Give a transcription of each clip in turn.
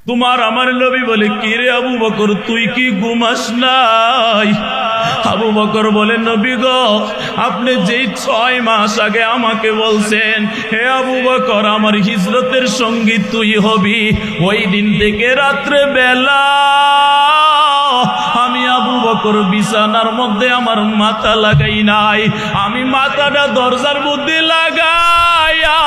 তোমার আমার নবী বলে, কি রে আবু বকর, তুই কি ঘুমাস নাই? আবু বকর বলে, নবী গো, আপনি যেই 6 মাস আগে আমাকে বলছেন, হে আবু বকর, আমার হিজরতের সঙ্গী তুই হবি, ওই দিন থেকে রাত্রে বেলা আমি আবু বকর বিছানার মধ্যে আমার মাথা লাগাই নাই। আমি মাথাটা দরজার মধ্যে লাগাইয়া,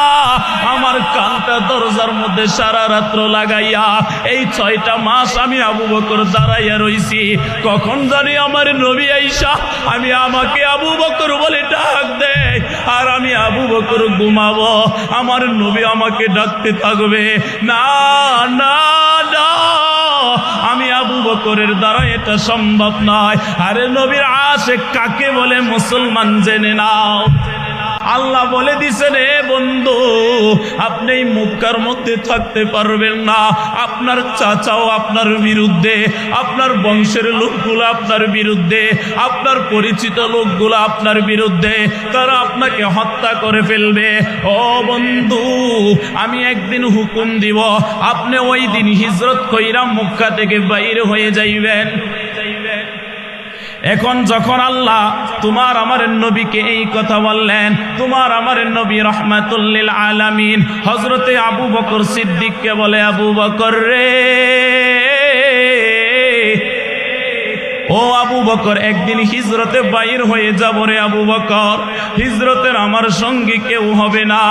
আমার কানটা দরজার মধ্যে সারা রাত্র লাগাইয়া, এই 6টা মাস আমি আবু বকর দাঁড়াইয়া রইছি। কখন জানি আমার নবী আইসা আমাকে আবু বকর বলে ডাক দেয়, আর আমি আবু বকর ঘুমাবো, আমার নবী আমাকে ডাকতে থাকবে। না না না, আমি আবু বকরের দ্বারা এটা সম্ভব নয়। আরে নবীর আশিক কাকে বলে মুসলমান জেনে নাও। আল্লাহ বলে দিছেন, হে বন্ধু, আপনি এই মক্কার মধ্যে থাকতে পারবেন না। আপনার চাচাও আপনার বিরুদ্ধে, আপনার বংশের লোকগুলো আপনার বিরুদ্ধে, আপনার পরিচিত লোকগুলো আপনার বিরুদ্ধে, তারা আপনাকে হত্যা করে ফেলবে। ও বন্ধু, আমি একদিন হুকুম দিব, আপনি ওই দিন হিজরত কইরা মক্কা থেকে বাইরে হয়ে যাইবেন। এখন যখন আল্লাহ তোমার আমার নবীকে এই কথা বললেন, তোমার আমার নবী রাহমাতুল লিল আলামিন হযরতে আবু বকর সিদ্দিককে বলে, আবু বকর রে, ও আবু বকর, একদিন হিজরতে বাইর হয়ে যাব রে আবু বকর। হিজরতের আমার সঙ্গী কেউ হবে না,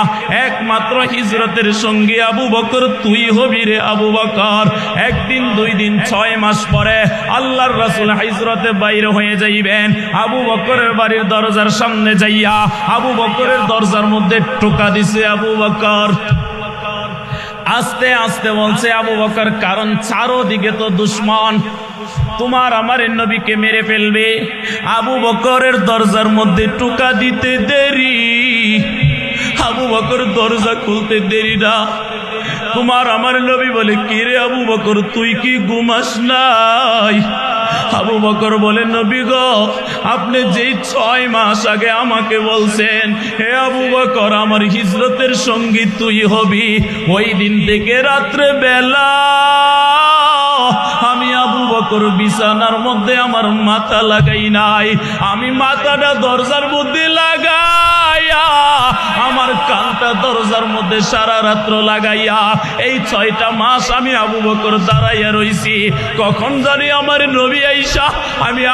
একমাত্র হিজরতের সঙ্গী আবু বকর তুই হবি রে আবু বকর। একদিন, 2 দিন, 6 মাস পরে আল্লাহর রাসূল হিজরতে বাইর হয়ে যাইবেন। আবু বকরের বাড়ির দরজার সামনে যাইয়া আবু বকরের দরজার মধ্যে টোকা দিছে আবু বকর। আস্তে আস্তে বলছে আবু বকর, কারণ চারোদিকে তো দুশমন, তোমার আমার নবীকে মেরে ফেলবে। আবু বকরের দরজার মধ্যে টোকা দিতে দেরি, আবু বকর দরজা খুলতে দেরি না। তোমার আমার নবী বলে, কি রে আবু বকর, তুই কি ঘুমাস নাই? আবু বকর বলে, নবী গো, আপনি যেই 6 মাস আগে আমাকে বলছেন, হে আবু বকর, আমার হিজরতের সঙ্গী তুই হবি, ওই দিন থেকে রাত্রে বেলা আমি আবু বকর বিছানার মধ্যে আমার মাথা লাগাই নাই। আমি মাথাটা দরজার মধ্যে লাগাইয়া, আমার কানটা দরজার মধ্যে সারা রাত্র লাগাইয়া, এই 6টা মাস আমি আবু বকর দাঁড়াইয়া রইছি। কখন জানি আমার নবী আইসা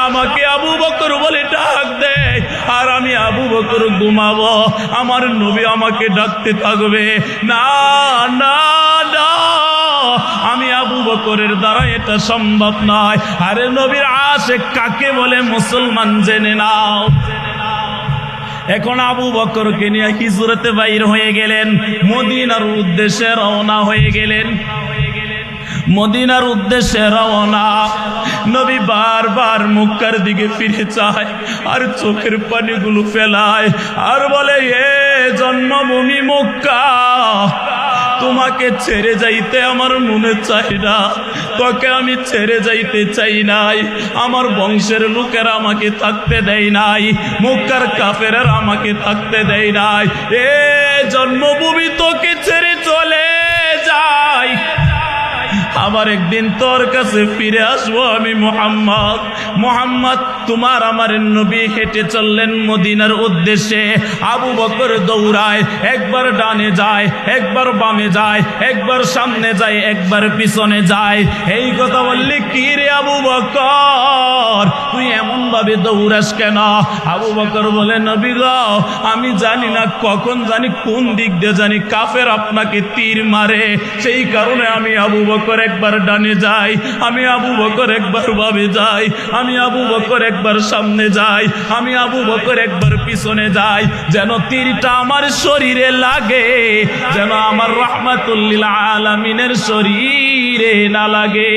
আমাকে আবু বকর বলে ডাক দেয়, আর আমি আবু বকর ঘুমাবো, আমার নবী আমাকে ডাকতে থাকবে। না না না, আমি আবু বকরের দ্বারা এটা সম্ভব নয়। আরে নবীর আশিক কাকে বলে মুসলমান জেনে নাও। এখন আবু বকরকে নিয়ে হিজরতে বাইর হয়ে গেলেন, মদিনার উদ্দেশ্যে রওনা হয়ে গেলেন। মদিনার উদ্দেশ্যে রওনা, নবী বারবার মক্কার দিকে ফিরে চায়, আর চোখের পানিগুলো ফেলায়, আর বলে, হে জন্মভূমি মক্কা, তোমাকে ছেড়ে যাইতে আমার মনে চাই না, তোকে আমি ছেড়ে যাইতে চাই নাই। আমার বংশের লোকেরা আমাকে থাকতে দেয় নাই, মক্কার কাফেররা আমাকে থাকতে দেয় নাই। এ জন্মভূমি, তোকে ছেড়ে চলে যাই, আবার একদিন তোর কাছে ফিরে আসবো আমি মুহাম্মদ। মুহাম্মদ তোমার আমার নবী হেঁটে চললেন মদিনার উদ্দেশ্যে। আবু বকর দৌড়ায়, একবার ডানে যায়, একবার বামে যায়, একবার সামনে যায়, একবার পিছনে যায়। এই কথা বললি, কি রে আবু বকর, তুই এমন ভাবে দৌড়াস কেন? আবু বকর বলে, নবী গো, আমি জানি না কখন জানি কোন দিক দিয়ে জানি কাফের আপনাকে তীর মারে, সেই কারণে আমি আবু বকর একবার ডানে যাই, আমি আবু বকর একবার বামে যাই, আমি আবু বকর একবার সামনে যাই, আমি আবু বকর একবার পিছনে যাই, যেন তীরটা আমার শরীরে লাগে, যেন আমার রাহমাতুল লিল আলামিনের শরীরে না লাগে।